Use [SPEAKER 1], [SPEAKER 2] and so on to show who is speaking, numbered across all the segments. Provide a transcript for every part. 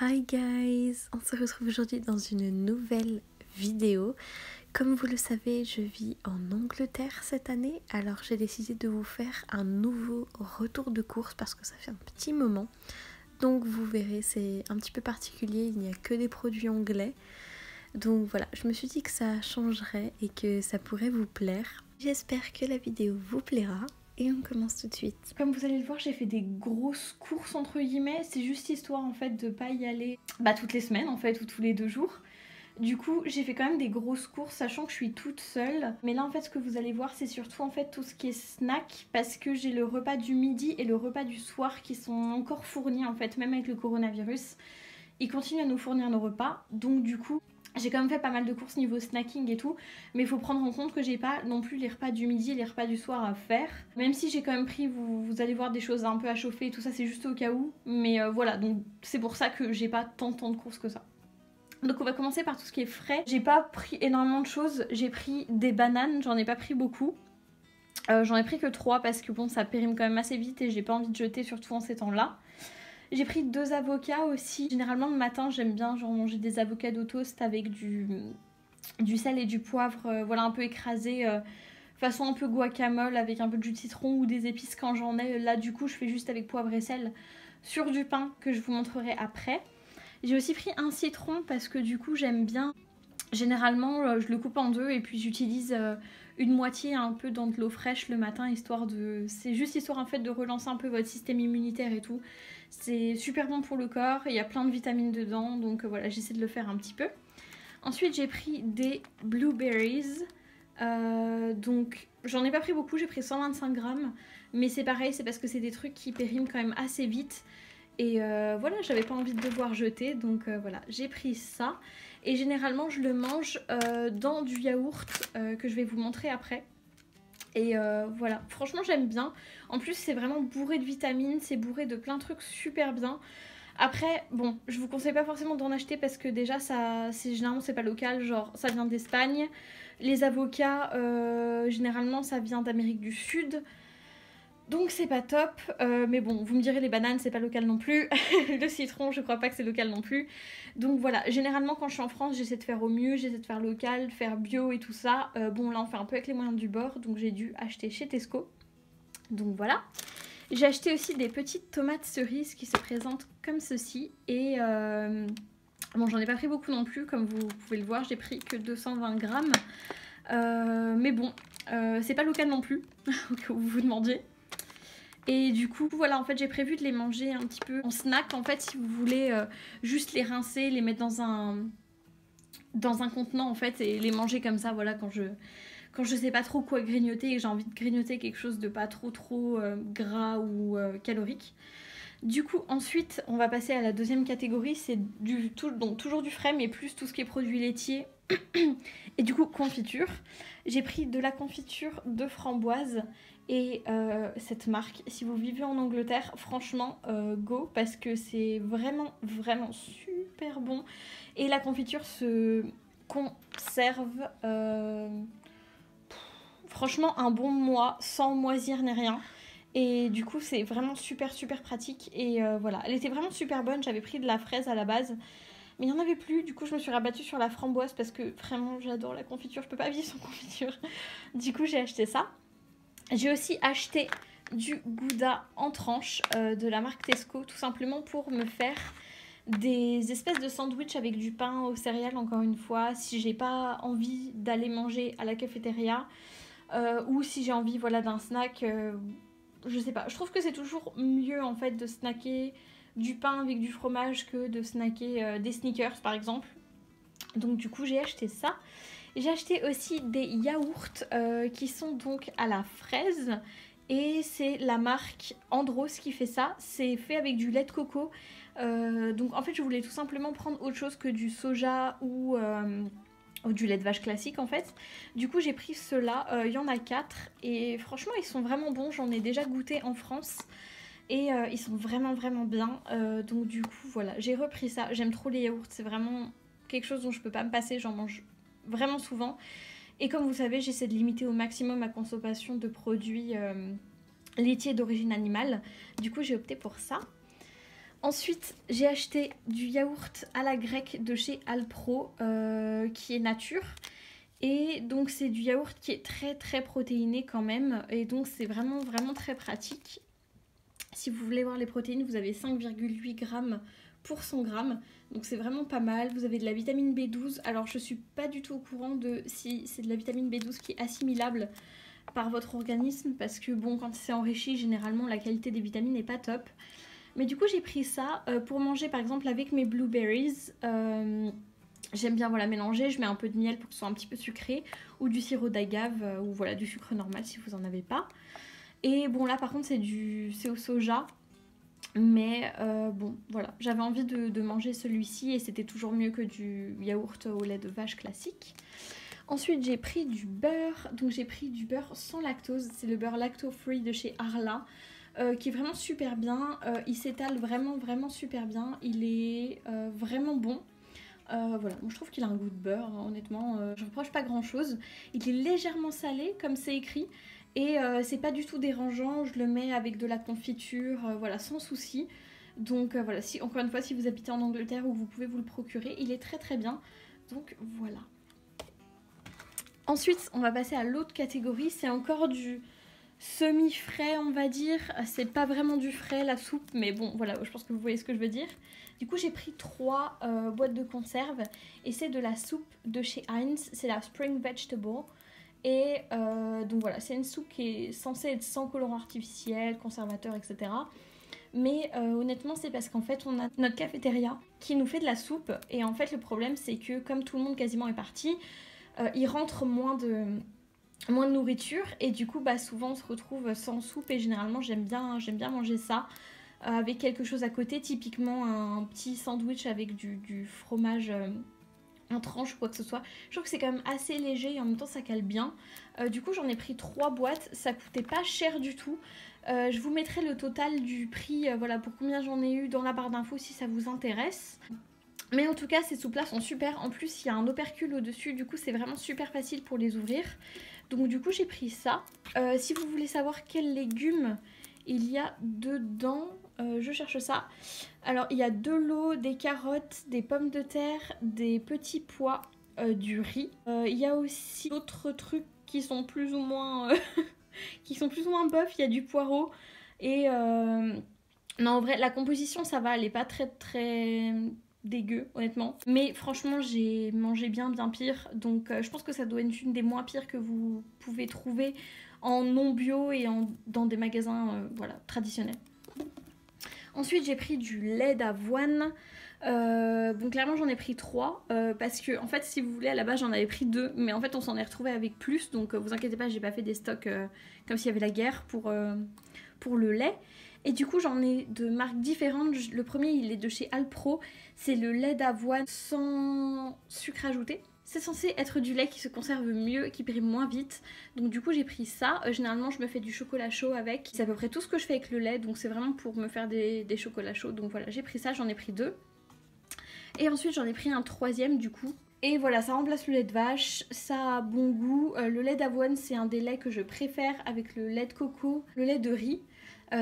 [SPEAKER 1] Hi guys, on se retrouve aujourd'hui dans une nouvelle vidéo. Comme vous le savez, je vis en Angleterre cette année, alors j'ai décidé de vous faire un nouveau retour de course parce que ça fait un petit moment. Donc vous verrez, c'est un petit peu particulier, il n'y a que des produits anglais. Donc voilà, je me suis dit que ça changerait et que ça pourrait vous plaire. J'espère que la vidéo vous plaira. Et on commence tout de suite. Comme vous allez le voir, j'ai fait des grosses courses entre guillemets. C'est juste histoire en fait de pas y aller toutes les semaines en fait ou tous les 2 jours. Du coup, j'ai fait quand même des grosses courses sachant que je suis toute seule. Mais là en fait ce que vous allez voir c'est surtout en fait tout ce qui est snack parce que j'ai le repas du midi et le repas du soir qui sont encore fournis en fait même avec le coronavirus. Ils continuent à nous fournir nos repas donc du coup j'ai quand même fait pas mal de courses niveau snacking et tout, mais il faut prendre en compte que j'ai pas non plus les repas du midi et les repas du soir à faire. Même si j'ai quand même pris, vous allez voir des choses un peu à chauffer et tout ça, c'est juste au cas où. Mais voilà, donc c'est pour ça que j'ai pas tant de courses que ça. Donc on va commencer par tout ce qui est frais. J'ai pas pris énormément de choses, j'ai pris des bananes, j'en ai pas pris beaucoup. J'en ai pris que 3 parce que bon ça périme quand même assez vite et j'ai pas envie de jeter surtout en ces temps-là. J'ai pris 2 avocats aussi. Généralement le matin j'aime bien genre manger des avocados toast avec du sel et du poivre, voilà un peu écrasé, façon un peu guacamole avec un peu de jus de citron ou des épices quand j'en ai. Là du coup je fais juste avec poivre et sel sur du pain que je vous montrerai après. J'ai aussi pris un citron parce que du coup j'aime bien. Généralement je le coupe en 2 et puis j'utilise une moitié un peu dans de l'eau fraîche le matin histoire de... C'est juste histoire en fait de relancer un peu votre système immunitaire et tout. C'est super bon pour le corps, il y a plein de vitamines dedans donc voilà j'essaie de le faire un petit peu. Ensuite j'ai pris des blueberries, donc j'en ai pas pris beaucoup, j'ai pris 125 grammes, mais c'est pareil, c'est parce que c'est des trucs qui périment quand même assez vite. Et voilà, j'avais pas envie de devoir jeter, donc voilà, j'ai pris ça. Et généralement je le mange dans du yaourt que je vais vous montrer après. Et voilà, franchement j'aime bien. En plus c'est vraiment bourré de vitamines, c'est bourré de plein de trucs super bien. Après, bon, je vous conseille pas forcément d'en acheter parce que déjà, généralement, c'est pas local, genre ça vient d'Espagne. Les avocats, généralement, ça vient d'Amérique du Sud. Donc c'est pas top, mais bon, vous me direz les bananes c'est pas local non plus, le citron je crois pas que c'est local non plus. Donc voilà, généralement quand je suis en France j'essaie de faire au mieux, j'essaie de faire local, faire bio et tout ça. Bon là on fait un peu avec les moyens du bord, donc j'ai dû acheter chez Tesco. Donc voilà. J'ai acheté aussi des petites tomates cerises qui se présentent comme ceci. Et bon, j'en ai pas pris beaucoup non plus, comme vous pouvez le voir, j'ai pris que 220 grammes. Mais bon, c'est pas local non plus, au cas où vous vous demandiez. Et du coup, voilà, en fait, j'ai prévu de les manger un petit peu en snack. En fait, si vous voulez juste les rincer, les mettre dans un contenant, en fait, et les manger comme ça, voilà, quand je sais pas trop quoi grignoter et que j'ai envie de grignoter quelque chose de pas trop gras ou calorique. Du coup ensuite on va passer à la deuxième catégorie, c'est donc toujours du frais mais plus tout ce qui est produits laitiers et du coup confiture. J'ai pris de la confiture de framboise et cette marque, si vous vivez en Angleterre, franchement go parce que c'est vraiment super bon et la confiture se conserve franchement un bon mois sans moisir ni rien. Et du coup c'est vraiment super pratique. Et voilà, elle était vraiment super bonne. J'avais pris de la fraise à la base, mais il n'y en avait plus. Du coup je me suis rabattue sur la framboise parce que vraiment j'adore la confiture. Je peux pas vivre sans confiture. Du coup j'ai acheté ça. J'ai aussi acheté du gouda en tranches de la marque Tesco, tout simplement pour me faire des espèces de sandwich avec du pain aux céréales, encore une fois, si j'ai pas envie d'aller manger à la cafétéria ou si j'ai envie voilà, d'un snack, je sais pas. Je trouve que c'est toujours mieux en fait de snacker du pain avec du fromage que de snacker des sneakers par exemple. Donc du coup j'ai acheté ça. J'ai acheté aussi des yaourts qui sont donc à la fraise. Et c'est la marque Andros qui fait ça. C'est fait avec du lait de coco. Donc en fait je voulais tout simplement prendre autre chose que du soja ou du lait de vache classique en fait. Du coup j'ai pris ceux-là. Il y en a 4. Et franchement ils sont vraiment bons. J'en ai déjà goûté en France. Et ils sont vraiment bien. Donc du coup voilà, j'ai repris ça. J'aime trop les yaourts. C'est vraiment quelque chose dont je peux pas me passer. J'en mange vraiment souvent. Et comme vous savez, j'essaie de limiter au maximum ma consommation de produits laitiers d'origine animale. Du coup, j'ai opté pour ça. Ensuite, j'ai acheté du yaourt à la grecque de chez Alpro, qui est nature. Et donc c'est du yaourt qui est très très protéiné quand même. Et donc c'est vraiment vraiment très pratique. Si vous voulez voir les protéines, vous avez 5,8 grammes pour 100 grammes. Donc c'est vraiment pas mal. Vous avez de la vitamine B12. Alors je suis pas du tout au courant de si c'est de la vitamine B12 qui est assimilable par votre organisme. Parce que bon, quand c'est enrichi, généralement la qualité des vitamines n'est pas top. Mais du coup j'ai pris ça pour manger par exemple avec mes blueberries. J'aime bien voilà, mélanger, je mets un peu de miel pour que ce soit un petit peu sucré. Ou du sirop d'agave ou voilà, du sucre normal si vous en avez pas. Et bon là par contre c'est au soja. Mais bon voilà, j'avais envie de manger celui-ci et c'était toujours mieux que du yaourt au lait de vache classique. Ensuite j'ai pris du beurre, donc j'ai pris du beurre sans lactose, c'est le beurre lacto-free de chez Arla. Qui est vraiment super bien, il s'étale vraiment vraiment super bien, il est vraiment bon. Voilà, moi je trouve qu'il a un goût de beurre, hein, honnêtement, je reproche pas grand chose. Il est légèrement salé comme c'est écrit et c'est pas du tout dérangeant, je le mets avec de la confiture, voilà, sans souci. Donc voilà, si, encore une fois, si vous habitez en Angleterre ou vous pouvez vous le procurer, il est très très bien. Donc voilà. Ensuite, on va passer à l'autre catégorie, c'est encore du semi-frais on va dire, c'est pas vraiment du frais la soupe mais bon voilà je pense que vous voyez ce que je veux dire. Du coup j'ai pris 3 boîtes de conserve et c'est de la soupe de chez Heinz, c'est la Spring Vegetable et donc voilà c'est une soupe qui est censée être sans colorant artificiel, conservateur etc. Mais honnêtement c'est parce qu'en fait on a notre cafétéria qui nous fait de la soupe et en fait le problème c'est que comme tout le monde quasiment est parti, il rentre moins de nourriture et du coup bah souvent on se retrouve sans soupe et généralement j'aime bien manger ça avec quelque chose à côté, typiquement un petit sandwich avec du fromage en tranche ou quoi que ce soit. Je trouve que c'est quand même assez léger et en même temps ça cale bien. Du coup j'en ai pris 3 boîtes, ça coûtait pas cher du tout. Je vous mettrai le total du prix, voilà pour combien j'en ai eu dans la barre d'infos si ça vous intéresse. Mais en tout cas ces soupes là sont super, en plus il y a un opercule au dessus, du coup c'est vraiment super facile pour les ouvrir. Donc du coup j'ai pris ça. Si vous voulez savoir quels légumes il y a dedans, je cherche ça. Alors il y a de l'eau, des carottes, des pommes de terre, des petits pois, du riz. Il y a aussi d'autres trucs qui sont plus ou moins qui sont plus ou moins bof. Il y a du poireau et non en vrai la composition ça va, elle est pas très très dégueu honnêtement, mais franchement j'ai mangé bien pire, donc je pense que ça doit être une des moins pires que vous pouvez trouver en non bio et dans des magasins voilà, traditionnels. Ensuite j'ai pris du lait d'avoine, bon clairement j'en ai pris 3 parce que en fait si vous voulez à la base j'en avais pris 2 mais en fait on s'en est retrouvé avec plus, donc vous inquiétez pas j'ai pas fait des stocks comme s'il y avait la guerre pour le lait. Et du coup j'en ai de marques différentes. Le premier il est de chez Alpro, c'est le lait d'avoine sans sucre ajouté. C'est censé être du lait qui se conserve mieux, qui brille moins vite. Donc du coup j'ai pris ça. Généralement je me fais du chocolat chaud avec. C'est à peu près tout ce que je fais avec le lait, donc c'est vraiment pour me faire des chocolats chauds. Donc voilà, j'ai pris ça, j'en ai pris 2. Et ensuite j'en ai pris un 3e du coup. Et voilà, ça remplace le lait de vache, ça a bon goût. Le lait d'avoine c'est un des laits que je préfère avec le lait de coco, le lait de riz.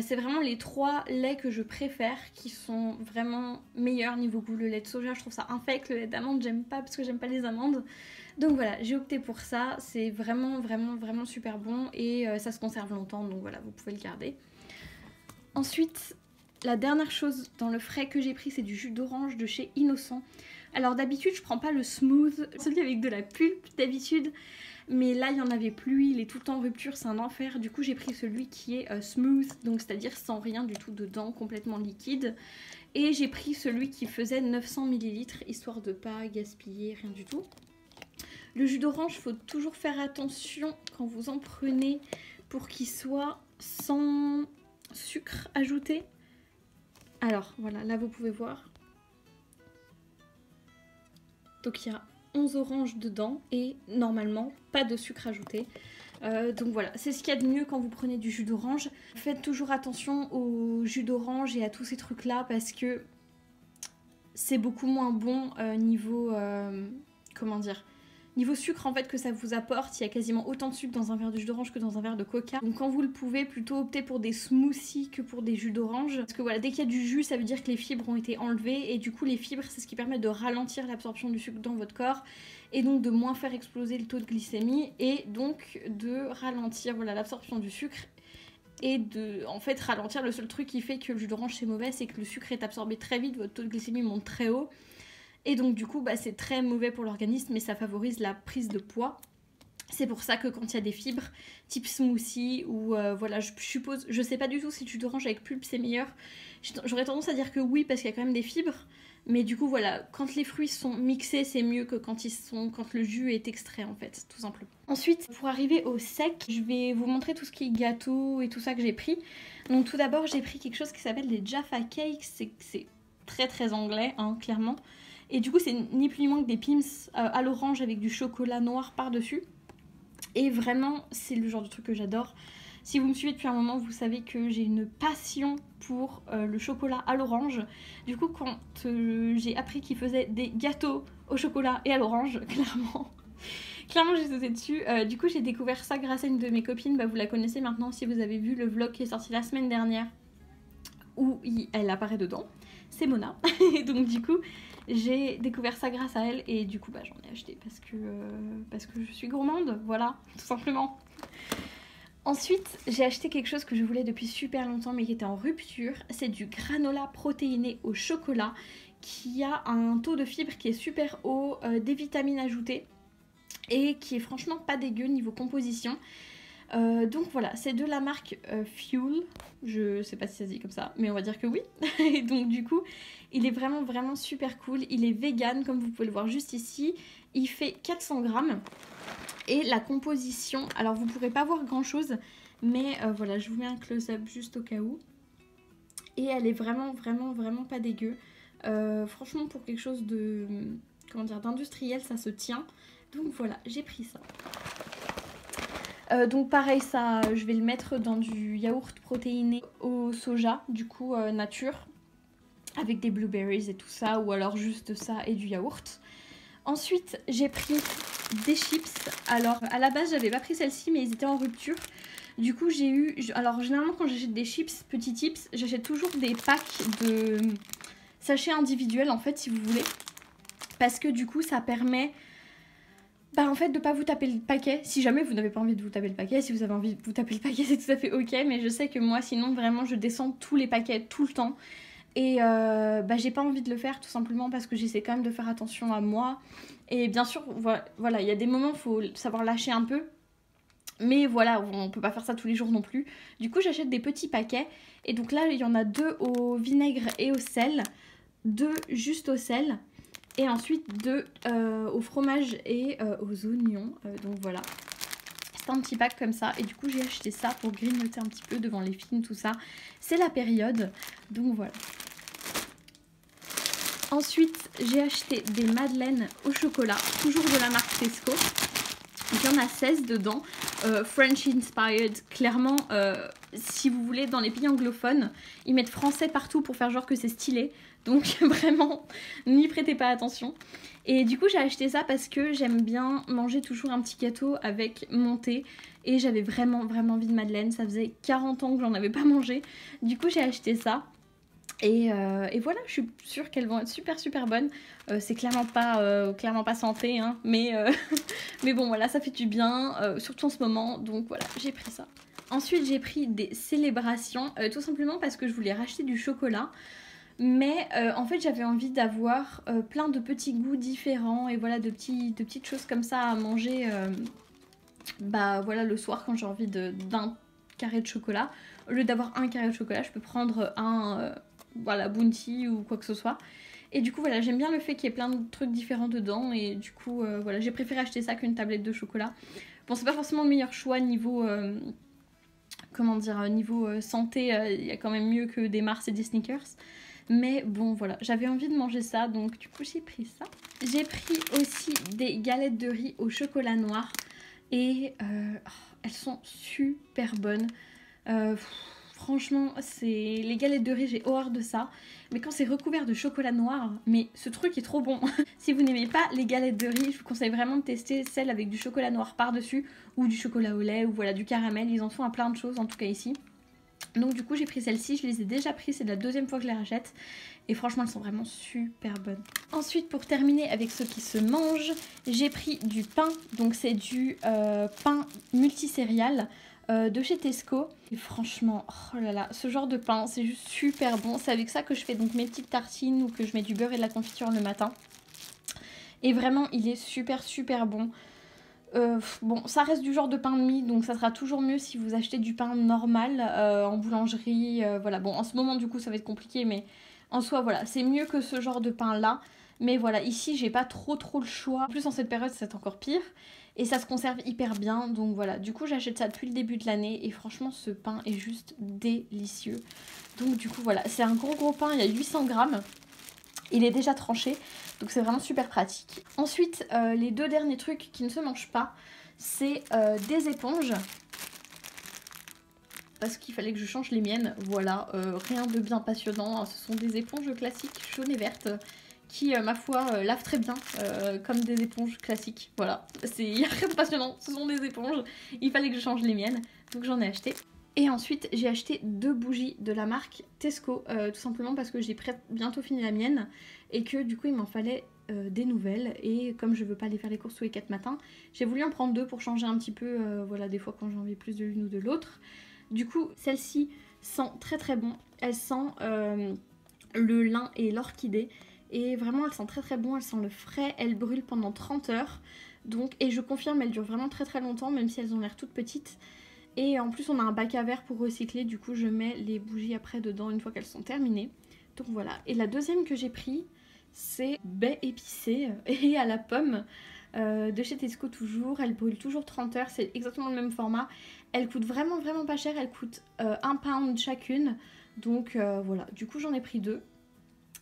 [SPEAKER 1] C'est vraiment les 3 laits que je préfère qui sont vraiment meilleurs niveau goût. Le lait de soja je trouve ça infect, le lait d'amande j'aime pas parce que j'aime pas les amandes. Donc voilà, j'ai opté pour ça, c'est vraiment super bon et ça se conserve longtemps donc voilà, vous pouvez le garder. Ensuite, la dernière chose dans le frais que j'ai pris c'est du jus d'orange de chez Innocent. Alors d'habitude je prends pas le smooth, celui avec de la pulpe d'habitude. Mais là il n'y en avait plus, il est tout le temps en rupture, c'est un enfer. Du coup j'ai pris celui qui est smooth, donc c'est-à-dire sans rien du tout dedans, complètement liquide. Et j'ai pris celui qui faisait 900 ml, histoire de pas gaspiller rien du tout. Le jus d'orange, il faut toujours faire attention quand vous en prenez pour qu'il soit sans sucre ajouté. Alors voilà, là vous pouvez voir. Donc il y a 11 oranges dedans et normalement pas de sucre ajouté. Donc voilà, c'est ce qu'il y a de mieux quand vous prenez du jus d'orange. Faites toujours attention au jus d'orange et à tous ces trucs là parce que c'est beaucoup moins bon niveau comment dire,
[SPEAKER 2] niveau sucre en fait que ça vous apporte. Il y a quasiment autant de sucre dans un verre de jus d'orange que dans un verre de coca. Donc quand vous le pouvez, plutôt opter pour des smoothies que pour des jus d'orange. Parce que voilà, dès qu'il y a du jus, ça veut dire que les fibres ont été enlevées. Et du coup, les fibres, c'est ce qui permet de ralentir l'absorption du sucre dans votre corps. Et donc de moins faire exploser le taux de glycémie. Et donc de ralentir voilà, l'absorption du sucre. Et de en fait ralentir, le seul truc qui fait que le jus d'orange c'est mauvais, c'est que le sucre est absorbé très vite, votre taux de glycémie monte très haut. Et donc du coup c'est très mauvais pour l'organisme et ça favorise la prise de poids. C'est pour ça que quand il y a des fibres type smoothie ou voilà, je suppose, je sais pas du tout si le jus d'orange avec pulpe c'est meilleur. J'aurais tendance à dire que oui parce qu'il y a quand même des fibres. Mais du coup voilà, quand les fruits sont mixés c'est mieux que quand le jus est extrait en fait, tout simplement. Ensuite, pour arriver au sec, je vais vous montrer tout ce qui est gâteau et tout ça que j'ai pris. Donc tout d'abord j'ai pris quelque chose qui s'appelle des Jaffa Cakes, c'est très très anglais hein, clairement. Et du coup c'est ni plus ni moins que des Pim's à l'orange avec du chocolat noir par-dessus. Et vraiment c'est le genre de truc que j'adore. Si vous me suivez depuis un moment, vous savez que j'ai une passion pour le chocolat à l'orange. Du coup, quand j'ai appris qu'ils faisaient des gâteaux au chocolat et à l'orange, clairement j'ai sauté dessus. Du coup, j'ai découvert ça grâce à une de mes copines. Bah, vous la connaissez maintenant si vous avez vu le vlog qui est sorti la semaine dernière où elle apparaît dedans. C'est Mona. Et donc du coup, j'ai découvert ça grâce à elle et du coup, bah, j'en ai acheté parce que je suis gourmande. Voilà, tout simplement. Ensuite, j'ai acheté quelque chose que je voulais depuis super longtemps mais qui était en rupture. C'est du granola protéiné au chocolat qui a un taux de fibre qui est super haut, des vitamines ajoutées et qui est franchement pas dégueu niveau composition. Donc voilà, c'est de la marque Fuel. Je sais pas si ça se dit comme ça, mais on va dire que oui. Et donc du coup, il est vraiment vraiment super cool. Il est vegan comme vous pouvez le voir juste ici. Il fait 400 grammes. Et la composition, alors vous pourrez pas voir grand chose, mais voilà, je vous mets un close-up juste au cas où. Et elle est vraiment vraiment vraiment pas dégueu. Franchement pour quelque chose de, comment dire, d'industriel, ça se tient. Donc voilà, j'ai pris ça. Donc pareil, ça, je vais le mettre dans du yaourt protéiné au soja, du coup nature, avec des blueberries et tout ça, ou alors juste ça et du yaourt. Ensuite, j'ai pris des chips. Alors, à la base, j'avais pas pris celle-ci, mais ils étaient en rupture. Du coup, j'ai eu... Alors, généralement, quand j'achète des chips, petits tips, j'achète toujours des packs de sachets individuels, en fait, si vous voulez. Parce que, du coup, ça permet... Bah, en fait, de pas vous taper le paquet. Si jamais vous n'avez pas envie de vous taper le paquet, si vous avez envie de vous taper le paquet, c'est tout à fait ok. Mais je sais que moi, sinon, vraiment, je descends tous les paquets tout le temps. Et bah, j'ai pas envie de le faire tout simplement parce que j'essaie quand même de faire attention à moi. Et bien sûr, voilà, il y a des moments où il faut savoir lâcher un peu. Mais voilà, on peut pas faire ça tous les jours non plus. Du coup, j'achète des petits paquets. Et donc là, il y en a 2 au vinaigre et au sel. 2 juste au sel. Et ensuite 2 au fromage et aux oignons. Donc voilà. C'est un petit pack comme ça. Et du coup, j'ai acheté ça pour grignoter un petit peu devant les films, tout ça. C'est la période. Donc voilà. Ensuite, j'ai acheté des madeleines au chocolat, toujours de la marque Tesco. Il y en a 16 dedans, French inspired, clairement, si vous voulez, dans les pays anglophones, ils mettent français partout pour faire genre que c'est stylé. Donc vraiment, n'y prêtez pas attention. Et du coup, j'ai acheté ça parce que j'aime bien manger toujours un petit gâteau avec mon thé. Et j'avais vraiment vraiment envie de madeleine, ça faisait 40 ans que j'en avais pas mangé. Du coup, j'ai acheté ça. Et voilà, je suis sûre qu'elles vont être super super bonnes. C'est clairement pas santé, hein, mais bon voilà, ça fait du bien, surtout en ce moment, donc voilà, j'ai pris ça. Ensuite, j'ai pris des célébrations, tout simplement parce que je voulais racheter du chocolat. Mais en fait, j'avais envie d'avoir plein de petits goûts différents et voilà, de petites choses comme ça à manger bah voilà, le soir quand j'ai envie d'un carré de chocolat. Au lieu d'avoir un carré de chocolat, je peux prendre un... voilà, Bounty ou quoi que ce soit. Et du coup voilà, j'aime bien le fait qu'il y ait plein de trucs différents dedans. Et du coup voilà, j'ai préféré acheter ça qu'une tablette de chocolat. Bon, c'est pas forcément le meilleur choix niveau comment dire, niveau santé. Il y a quand même mieux que des Mars et des Snickers. Mais bon voilà, j'avais envie de manger ça, donc du coup j'ai pris ça. J'ai pris aussi des galettes de riz au chocolat noir. Et elles sont super bonnes. Franchement, c'est les galettes de riz, j'ai horreur de ça. Mais quand c'est recouvert de chocolat noir, mais ce truc est trop bon. Si vous n'aimez pas les galettes de riz, je vous conseille vraiment de tester celles avec du chocolat noir par-dessus ou du chocolat au lait ou voilà du caramel. Ils en font à plein de choses en tout cas ici. Donc du coup j'ai pris celle-ci, je les ai déjà pris, c'est la deuxième fois que je les rachète. Et franchement elles sont vraiment super bonnes. Ensuite pour terminer avec ce qui se mange, j'ai pris du pain. Donc c'est du pain multicéréal de chez Tesco. Et franchement, oh là là, ce genre de pain c'est juste super bon. C'est avec ça que je fais donc mes petites tartines ou que je mets du beurre et de la confiture le matin. Et vraiment il est super bon. Bon, ça reste du genre de pain de mie, donc ça sera toujours mieux si vous achetez du pain normal en boulangerie. Voilà, bon, en ce moment, du coup, ça va être compliqué, mais en soi, voilà, c'est mieux que ce genre de pain-là. Mais voilà, ici, j'ai pas trop le choix. En plus, en cette période, c'est encore pire. Et ça se conserve hyper bien, donc voilà. Du coup, j'achète ça depuis le début de l'année et franchement, ce pain est juste délicieux. Donc du coup, voilà, c'est un gros pain, il y a 800 grammes. Il est déjà tranché, donc c'est vraiment super pratique. Ensuite, les deux derniers trucs qui ne se mangent pas, c'est des éponges. Parce qu'il fallait que je change les miennes, voilà, rien de bien passionnant. Ce sont des éponges classiques jaunes et vertes qui, ma foi, lavent très bien, comme des éponges classiques. Voilà, il n'y a rien de passionnant, ce sont des éponges. Il fallait que je change les miennes, donc j'en ai acheté. Et ensuite j'ai acheté 2 bougies de la marque Tesco, tout simplement parce que j'ai bientôt fini la mienne et que du coup il m'en fallait des nouvelles. Et comme je veux pas aller faire les courses tous les 4 matins, j'ai voulu en prendre 2 pour changer un petit peu, voilà, des fois quand j'ai envie plus de l'une ou de l'autre. Du coup celle-ci sent très bon, elle sent le lin et l'orchidée et vraiment elle sent très bon, elle sent le frais, elle brûle pendant 30 heures. Donc, et je confirme, elle dure vraiment très longtemps même si elles ont l'air toutes petites. Et en plus on a un bac à verre pour recycler, du coup je mets les bougies après dedans une fois qu'elles sont terminées. Donc voilà. Et la deuxième que j'ai pris, c'est baie épicée et à la pomme de chez Tesco toujours. Elle brûle toujours 30 heures, c'est exactement le même format. Elle coûte vraiment pas cher, elle coûte 1 pound chacune. Donc voilà, du coup j'en ai pris 2.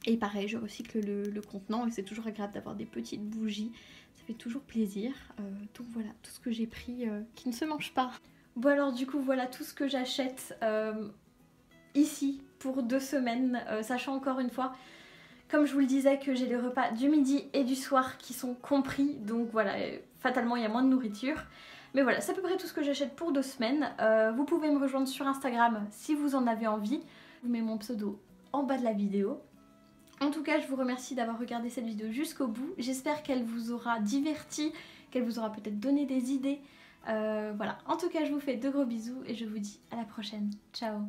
[SPEAKER 2] Et pareil, je recycle le contenant et c'est toujours agréable d'avoir des petites bougies. Ça fait toujours plaisir. Donc voilà, tout ce que j'ai pris qui ne se mange pas. Bon alors du coup voilà tout ce que j'achète ici pour 2 semaines, sachant encore une fois, comme je vous le disais, que j'ai les repas du midi et du soir qui sont compris, donc voilà, fatalement il y a moins de nourriture. Mais voilà, c'est à peu près tout ce que j'achète pour 2 semaines. Vous pouvez me rejoindre sur Instagram si vous en avez envie. Je vous mets mon pseudo en bas de la vidéo. En tout cas, je vous remercie d'avoir regardé cette vidéo jusqu'au bout. J'espère qu'elle vous aura diverti, qu'elle vous aura peut-être donné des idées. Voilà, en tout cas je vous fais de gros bisous et je vous dis à la prochaine. Ciao!